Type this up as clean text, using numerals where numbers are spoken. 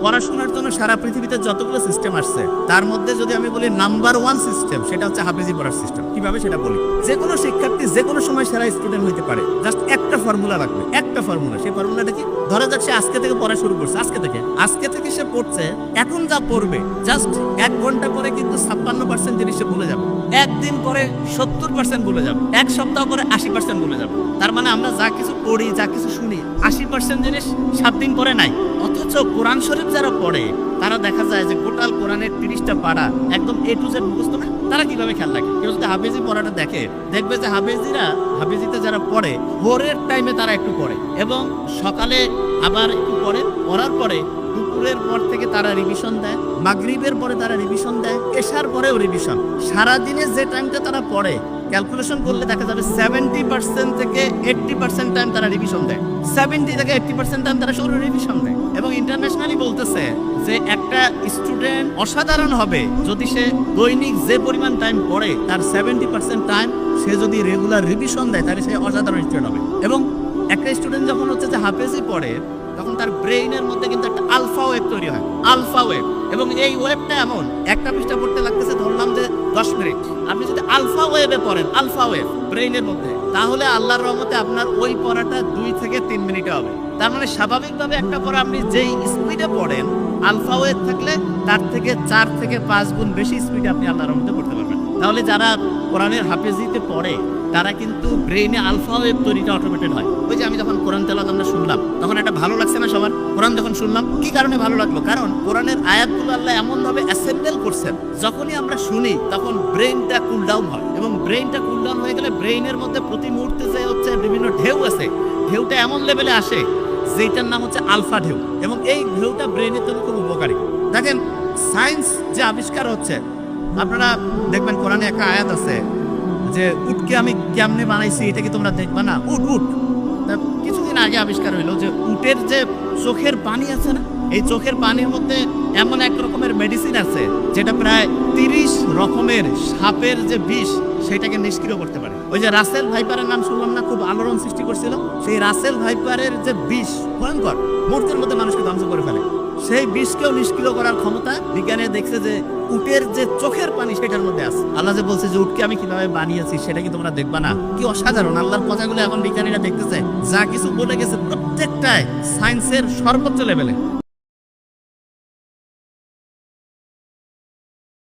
পড়াশোনার জন্য সারা পৃথিবীতে যতগুলো সিস্টেম আসছে তার মধ্যে যদি আমি বলি নাম্বার 1 সিস্টেম, সেটা হচ্ছে হাফেজি পড়ার সিস্টেম। কিভাবে সেটা বলি, যে কোনো শিক্ষার্থী যে কোনো সময় সেরা স্টুডেন্ট হইতে পারে। জাস্ট একটা ফর্মুলা লাগবে, একটা ফর্মুলা। সেই ফর্মুলাটা কি? ধরা যাক সে আজকে থেকে পড়া শুরু করছে, আজকে থেকে সে পড়ছে। এখন যা পড়বে জাস্ট 1 ঘন্টা পরে কিন্তু 56% জিনিস সে ভুলে যাবে, একদিন পরে 70% ভুলে যাবে, এক সপ্তাহ পরে 80% ভুলে যাবে। তার মানে আমরা যা কিছু পড়ি, যা কিছু শুনি, 80% জিনিস 7 দিন পরে নাই। অথচ কোরআন শরীফ যারা পড়ে তারা দেখা যায় যে গোটাল কোরআনের 30টা পারা একদম A to Z মুখস্থ না। তারা কিভাবে খেয়াল রাখে? কেউ যদি হাফেজি পড়াটা দেখে, দেখবে যে হাফেজিতে যারা পড়ে ভোরের টাইমে তারা একটু পড়ে এবং সকালে আবার একটু পড়ে, পড়ার পরে দুপুরের পর থেকে তারা রিভিশন দেয়, মাগরিবের পরে তারা রিভিশন দেয়, এশার পরেও রিভিশন। সারাদিনে যে টাইমটা তারা পড়ে ক্যালকুলেশন করলে দেখা যাবে 70% থেকে 80% টাইম তারা রিভিশন দেয়, 70 থেকে 80% টাইম তারা শুধু রিভিশন দেয়। এবং ইন্টারন্যাশনালি বলতেছে যে একটা স্টুডেন্ট অসাধারণ হবে যদি সে দৈনিক যে পরিমাণ টাইম পড়ে তার 70% টাইম সে যদি রেগুলার রিভিশন দেয় তাহলে সে অসাধারণ স্টুডেন্ট হবে। এবং একটা স্টুডেন্ট যখন হচ্ছে যে হাফেজি পড়ে তখন তার ব্রেইনের মধ্যে কিন্তু একটা আলফা ওয়েভ তৈরি হয়, আলফা ওয়েভ। এবং এই ওয়েভটা এমন, একটা পৃষ্ঠা পড়তে লাগতেছে ধরলাম যে 10 মিনিট, আপনি যদি আলফা ওয়েভে পড়েন, আলফা ওয়েভ ব্রেইনের মধ্যে, তাহলে আল্লাহর রহমতে আপনার ওই পড়াটা 2 থেকে 3 মিনিটে হবে। তার মানে স্বাভাবিকভাবে একটা পড়া আপনি যেই স্পিডে পড়েন, আলফা ওয়েভ থাকলে তার থেকে 4 থেকে 5 গুণ বেশি স্পিডে আপনি আল্লাহর রহমতে পড়তে পারবেন। তাহলে যারা কোরআনের হাফেজিতে পড়ে তারা কিন্তু ব্রেইনে আলফা ওয়েভ তৈরিটা অটোমেটেড হয়। ওই যে আমি যখন কোরআন তেলাওয়াত আমরা শুনলাম তখন একটা ভালো লাগছে না সবার? কোরআন যখন শুনলাম কি কারণে ভালো লাগলো? কারণ কোরআনের আয়াতগুলো আল্লাহ এমন ভাবে অ্যাসেম্বল করছেন, যখনই আমরা শুনি তখন ব্রেইনটা কুল ডাউন হয়। এবং ব্রেইনটা কুল ডাউন হয়ে গেলে ব্রেইনের মধ্যে প্রতি মুহূর্তে যে হচ্ছে বিভিন্ন ঢেউ আছে, ঢেউটা এমন লেভেলে আসে যেটার নাম হচ্ছে আলফা ঢেউ। এবং এই ঢেউটা ব্রেইনের জন্য খুব উপকারী। দেখেন সায়েন্স যে আবিষ্কার হচ্ছে, আপনারা দেখবেন কোরআনে একটা আয়াত আছে যে উটকে আমি কেমনে বানাইছি, এটা কি তোমরা দেখবা না? উট কিছুদিন আগে আবিষ্কার হইলো যে উটের যে চোখের পানি আছে না, এই চোখের পানির মধ্যে এমন এক রকমের মেডিসিন আছে যেটা প্রায় 30 রকমের সাপের যে বিষ সেটাকে নিষ্ক্রিয় করতে পারে। ওই যে রাসেল ভাইপারের নাম শুনলাম না, খুব আলোড়ন সৃষ্টি করছিল। সেই রাসেল ভাইপারের যে বিষ ভয়ঙ্কর, মুহূর্তের মধ্যে মানুষকে ধ্বংস করে ফেলে, সেই বিষকেও নিষ্ক্রিয় করার ক্ষমতা বিজ্ঞানে দেখছে যে উটের যে চোখের পানি সেটার মধ্যে আছে। আল্লাহ যে বলছে যে উটকে আমি কিভাবে বানিয়েছি সেটা কি তোমরা দেখবা না? কি অসাধারণ! আল্লাহর কথাগুলো এখন বিজ্ঞানীরা দেখতেছে, যা কিছু বলে গেছে প্রত্যেকটাই সায়েন্সের সর্বোচ্চ লেভেলে।